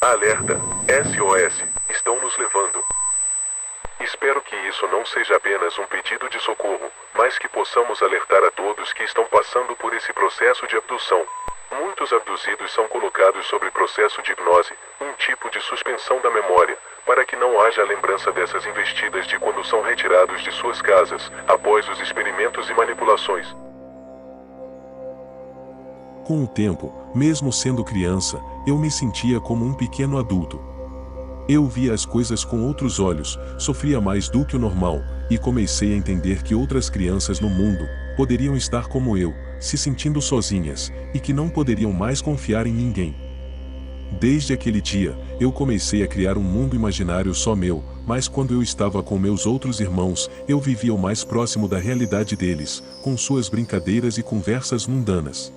Alerta, SOS, estão nos levando. Espero que isso não seja apenas um pedido de socorro, mas que possamos alertar a todos que estão passando por esse processo de abdução. Muitos abduzidos são colocados sobre processo de hipnose, um tipo de suspensão da memória, para que não haja lembrança dessas investidas de quando são retirados de suas casas, após os experimentos e manipulações. Com o tempo, mesmo sendo criança, eu me sentia como um pequeno adulto. Eu via as coisas com outros olhos, sofria mais do que o normal, e comecei a entender que outras crianças no mundo poderiam estar como eu, se sentindo sozinhas, e que não poderiam mais confiar em ninguém. Desde aquele dia, eu comecei a criar um mundo imaginário só meu, mas quando eu estava com meus outros irmãos, eu vivia o mais próximo da realidade deles, com suas brincadeiras e conversas mundanas.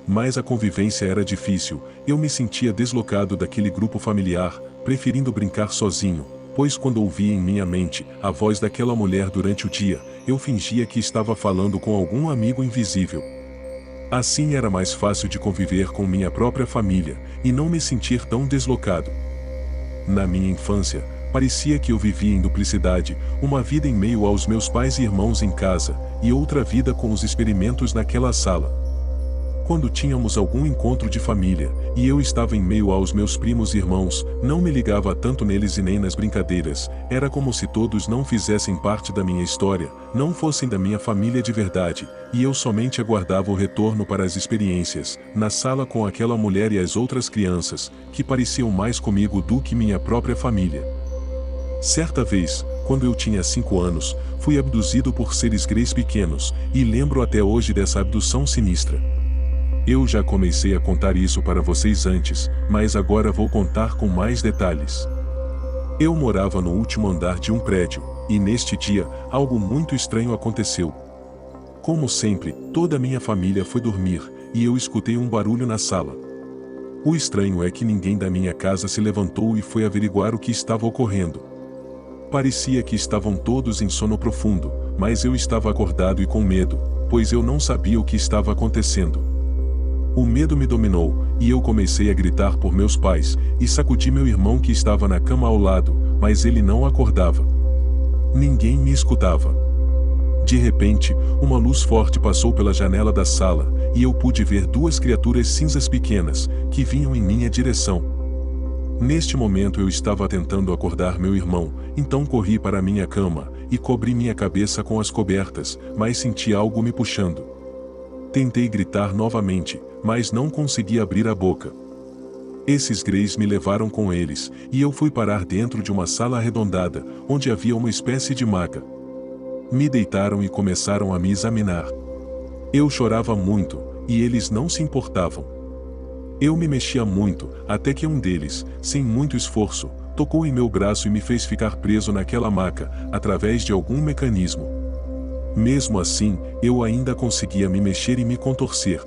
Mas a convivência era difícil, eu me sentia deslocado daquele grupo familiar, preferindo brincar sozinho, pois quando ouvia em minha mente a voz daquela mulher durante o dia, eu fingia que estava falando com algum amigo invisível. Assim era mais fácil de conviver com minha própria família, e não me sentir tão deslocado. Na minha infância, parecia que eu vivia em duplicidade, uma vida em meio aos meus pais e irmãos em casa, e outra vida com os experimentos naquela sala. Quando tínhamos algum encontro de família, e eu estava em meio aos meus primos e irmãos, não me ligava tanto neles e nem nas brincadeiras, era como se todos não fizessem parte da minha história, não fossem da minha família de verdade, e eu somente aguardava o retorno para as experiências, na sala com aquela mulher e as outras crianças, que pareciam mais comigo do que minha própria família. Certa vez, quando eu tinha 5 anos, fui abduzido por seres greys pequenos, e lembro até hoje dessa abdução sinistra. Eu já comecei a contar isso para vocês antes, mas agora vou contar com mais detalhes. Eu morava no último andar de um prédio, e neste dia, algo muito estranho aconteceu. Como sempre, toda a minha família foi dormir, e eu escutei um barulho na sala. O estranho é que ninguém da minha casa se levantou e foi averiguar o que estava ocorrendo. Parecia que estavam todos em sono profundo, mas eu estava acordado e com medo, pois eu não sabia o que estava acontecendo. O medo me dominou, e eu comecei a gritar por meus pais, e sacudi meu irmão que estava na cama ao lado, mas ele não acordava. Ninguém me escutava. De repente, uma luz forte passou pela janela da sala, e eu pude ver 2 criaturas cinzas pequenas, que vinham em minha direção. Neste momento eu estava tentando acordar meu irmão, então corri para a minha cama, e cobri minha cabeça com as cobertas, mas senti algo me puxando. Tentei gritar novamente, mas não consegui abrir a boca. Esses greys me levaram com eles, e eu fui parar dentro de uma sala arredondada, onde havia uma espécie de maca. Me deitaram e começaram a me examinar. Eu chorava muito, e eles não se importavam. Eu me mexia muito, até que um deles, sem muito esforço, tocou em meu braço e me fez ficar preso naquela maca, através de algum mecanismo. Mesmo assim, eu ainda conseguia me mexer e me contorcer.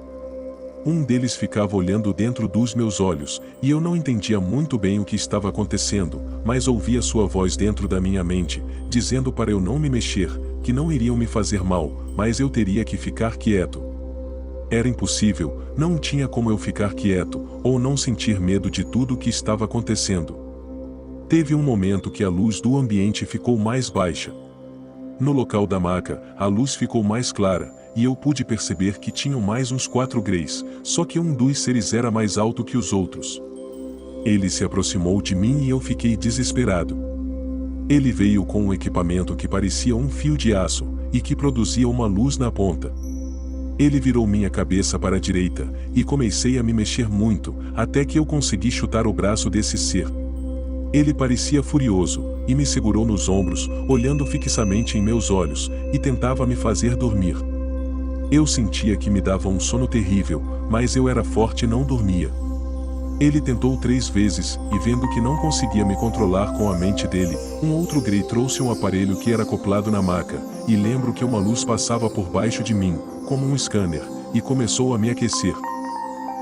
Um deles ficava olhando dentro dos meus olhos, e eu não entendia muito bem o que estava acontecendo, mas ouvia sua voz dentro da minha mente, dizendo para eu não me mexer, que não iriam me fazer mal, mas eu teria que ficar quieto. Era impossível, não tinha como eu ficar quieto, ou não sentir medo de tudo o que estava acontecendo. Teve um momento que a luz do ambiente ficou mais baixa. No local da maca, a luz ficou mais clara, e eu pude perceber que tinham mais uns 4 greys, só que um dos seres era mais alto que os outros. Ele se aproximou de mim e eu fiquei desesperado. Ele veio com um equipamento que parecia um fio de aço, e que produzia uma luz na ponta. Ele virou minha cabeça para a direita, e comecei a me mexer muito, até que eu consegui chutar o braço desse ser. Ele parecia furioso, e me segurou nos ombros, olhando fixamente em meus olhos, e tentava me fazer dormir. Eu sentia que me dava um sono terrível, mas eu era forte e não dormia. Ele tentou 3 vezes, e vendo que não conseguia me controlar com a mente dele, um outro grey trouxe um aparelho que era acoplado na maca, e lembro que uma luz passava por baixo de mim, como um scanner, e começou a me aquecer.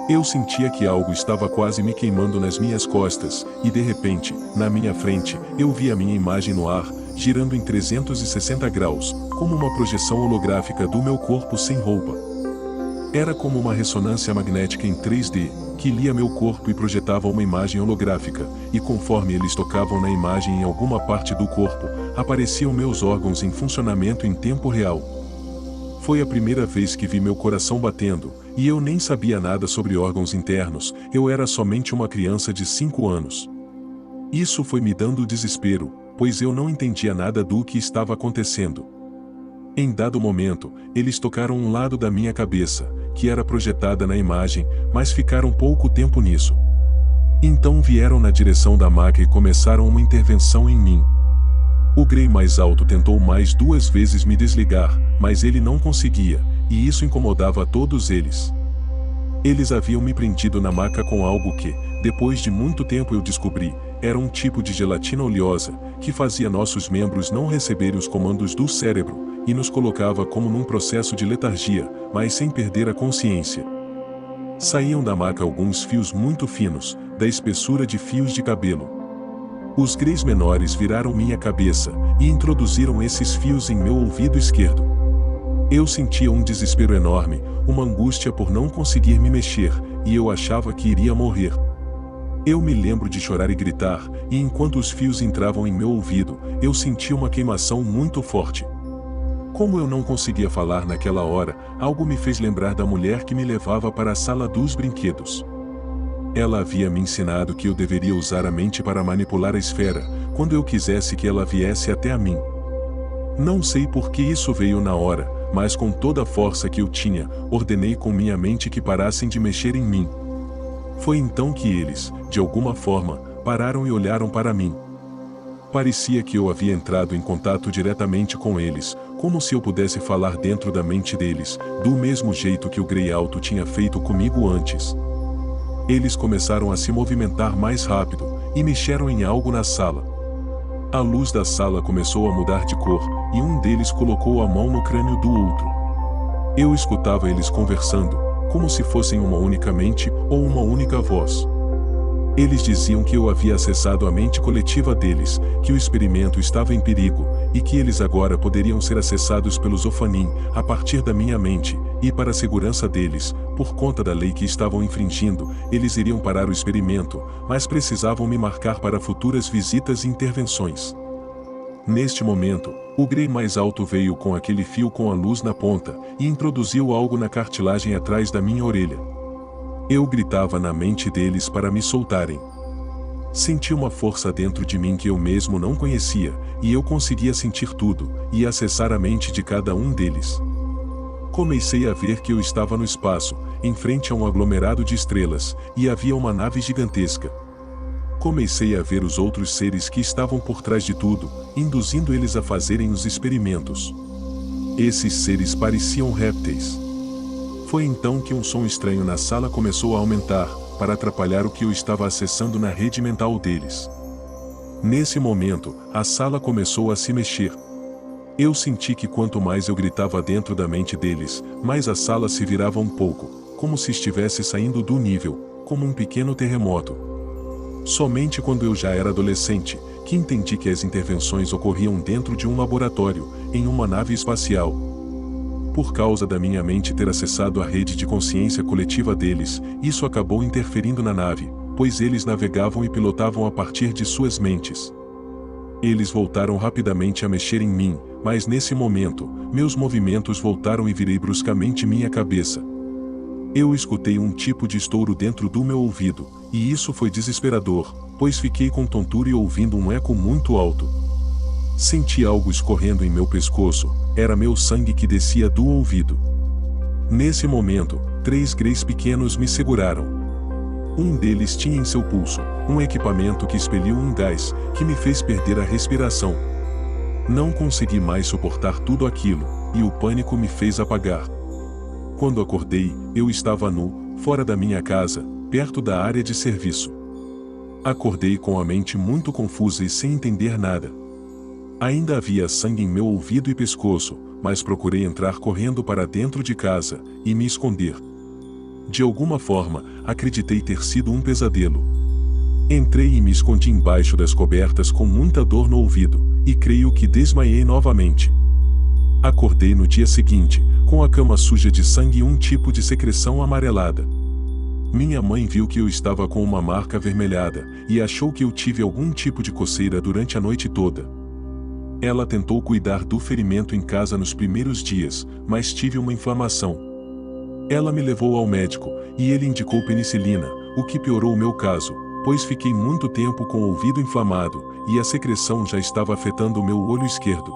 Eu sentia que algo estava quase me queimando nas minhas costas, e de repente, na minha frente, eu vi a minha imagem no ar, girando em 360 graus, como uma projeção holográfica do meu corpo sem roupa. Era como uma ressonância magnética em 3D, que lia meu corpo e projetava uma imagem holográfica, e conforme eles tocavam na imagem em alguma parte do corpo, apareciam meus órgãos em funcionamento em tempo real. Foi a primeira vez que vi meu coração batendo, e eu nem sabia nada sobre órgãos internos, eu era somente uma criança de 5 anos. Isso foi me dando desespero, pois eu não entendia nada do que estava acontecendo. Em dado momento, eles tocaram um lado da minha cabeça, que era projetada na imagem, mas ficaram pouco tempo nisso. Então vieram na direção da maca e começaram uma intervenção em mim. O Grey mais alto tentou mais 2 vezes me desligar, mas ele não conseguia, e isso incomodava a todos eles. Eles haviam me prendido na maca com algo que, depois de muito tempo eu descobri, era um tipo de gelatina oleosa, que fazia nossos membros não receberem os comandos do cérebro, e nos colocava como num processo de letargia, mas sem perder a consciência. Saíam da maca alguns fios muito finos, da espessura de fios de cabelo. Os Greys menores viraram minha cabeça, e introduziram esses fios em meu ouvido esquerdo. Eu sentia um desespero enorme, uma angústia por não conseguir me mexer, e eu achava que iria morrer. Eu me lembro de chorar e gritar, e enquanto os fios entravam em meu ouvido, eu sentia uma queimação muito forte. Como eu não conseguia falar naquela hora, algo me fez lembrar da mulher que me levava para a sala dos brinquedos. Ela havia me ensinado que eu deveria usar a mente para manipular a esfera, quando eu quisesse que ela viesse até a mim. Não sei por que isso veio na hora, mas com toda a força que eu tinha, ordenei com minha mente que parassem de mexer em mim. Foi então que eles, de alguma forma, pararam e olharam para mim. Parecia que eu havia entrado em contato diretamente com eles, como se eu pudesse falar dentro da mente deles, do mesmo jeito que o Grey Alto tinha feito comigo antes. Eles começaram a se movimentar mais rápido, e mexeram em algo na sala. A luz da sala começou a mudar de cor, e um deles colocou a mão no crânio do outro. Eu escutava eles conversando, como se fossem uma única mente ou uma única voz. Eles diziam que eu havia acessado a mente coletiva deles, que o experimento estava em perigo, e que eles agora poderiam ser acessados pelos Ophanim, a partir da minha mente, e para a segurança deles, por conta da lei que estavam infringindo, eles iriam parar o experimento, mas precisavam me marcar para futuras visitas e intervenções. Neste momento, o Grey mais alto veio com aquele fio com a luz na ponta, e introduziu algo na cartilagem atrás da minha orelha. Eu gritava na mente deles para me soltarem. Senti uma força dentro de mim que eu mesmo não conhecia, e eu conseguia sentir tudo, e acessar a mente de cada um deles. Comecei a ver que eu estava no espaço, em frente a um aglomerado de estrelas, e havia uma nave gigantesca. Comecei a ver os outros seres que estavam por trás de tudo, induzindo eles a fazerem os experimentos. Esses seres pareciam répteis. Foi então que um som estranho na sala começou a aumentar, para atrapalhar o que eu estava acessando na rede mental deles. Nesse momento, a sala começou a se mexer. Eu senti que quanto mais eu gritava dentro da mente deles, mais a sala se virava um pouco, como se estivesse saindo do nível, como um pequeno terremoto. Somente quando eu já era adolescente, que entendi que as intervenções ocorriam dentro de um laboratório, em uma nave espacial. Por causa da minha mente ter acessado a rede de consciência coletiva deles, isso acabou interferindo na nave, pois eles navegavam e pilotavam a partir de suas mentes. Eles voltaram rapidamente a mexer em mim, mas nesse momento, meus movimentos voltaram e virei bruscamente minha cabeça. Eu escutei um tipo de estouro dentro do meu ouvido, e isso foi desesperador, pois fiquei com tontura e ouvindo um eco muito alto. Senti algo escorrendo em meu pescoço, era meu sangue que descia do ouvido. Nesse momento, 3 Greys pequenos me seguraram. Um deles tinha em seu pulso um equipamento que expeliu um gás, que me fez perder a respiração. Não consegui mais suportar tudo aquilo, e o pânico me fez apagar. Quando acordei, eu estava nu, fora da minha casa, perto da área de serviço. Acordei com a mente muito confusa e sem entender nada. Ainda havia sangue em meu ouvido e pescoço, mas procurei entrar correndo para dentro de casa, e me esconder. De alguma forma, acreditei ter sido um pesadelo. Entrei e me escondi embaixo das cobertas com muita dor no ouvido, e creio que desmaiei novamente. Acordei no dia seguinte, com a cama suja de sangue e um tipo de secreção amarelada. Minha mãe viu que eu estava com uma marca avermelhada e achou que eu tive algum tipo de coceira durante a noite toda. Ela tentou cuidar do ferimento em casa nos primeiros dias, mas tive uma inflamação. Ela me levou ao médico e ele indicou penicilina, o que piorou o meu caso, pois fiquei muito tempo com o ouvido inflamado e a secreção já estava afetando o meu olho esquerdo.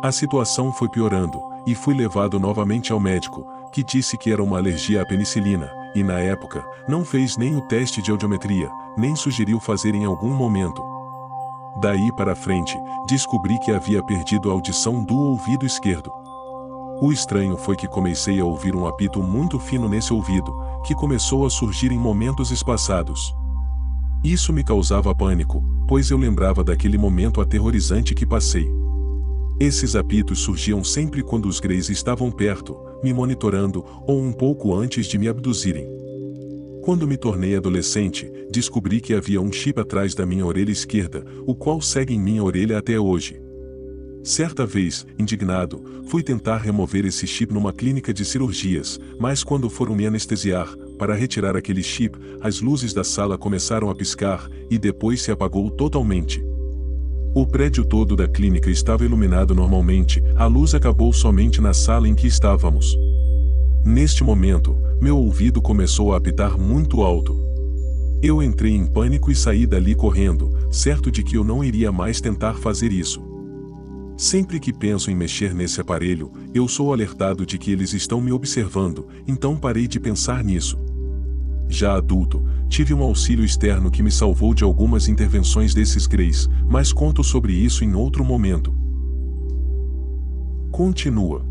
A situação foi piorando e fui levado novamente ao médico, que disse que era uma alergia à penicilina, e na época, não fez nem o teste de audiometria, nem sugeriu fazer em algum momento. Daí para frente, descobri que havia perdido a audição do ouvido esquerdo. O estranho foi que comecei a ouvir um apito muito fino nesse ouvido, que começou a surgir em momentos espaçados. Isso me causava pânico, pois eu lembrava daquele momento aterrorizante que passei. Esses apitos surgiam sempre quando os Greys estavam perto, me monitorando, ou um pouco antes de me abduzirem. Quando me tornei adolescente, descobri que havia um chip atrás da minha orelha esquerda, o qual segue em minha orelha até hoje. Certa vez, indignado, fui tentar remover esse chip numa clínica de cirurgias, mas quando foram me anestesiar, para retirar aquele chip, as luzes da sala começaram a piscar, e depois se apagou totalmente. O prédio todo da clínica estava iluminado normalmente, a luz acabou somente na sala em que estávamos. Neste momento, meu ouvido começou a apitar muito alto. Eu entrei em pânico e saí dali correndo, certo de que eu não iria mais tentar fazer isso. Sempre que penso em mexer nesse aparelho, eu sou alertado de que eles estão me observando, então parei de pensar nisso. Já adulto, tive um auxílio externo que me salvou de algumas intervenções desses Greys, mas conto sobre isso em outro momento. Continua.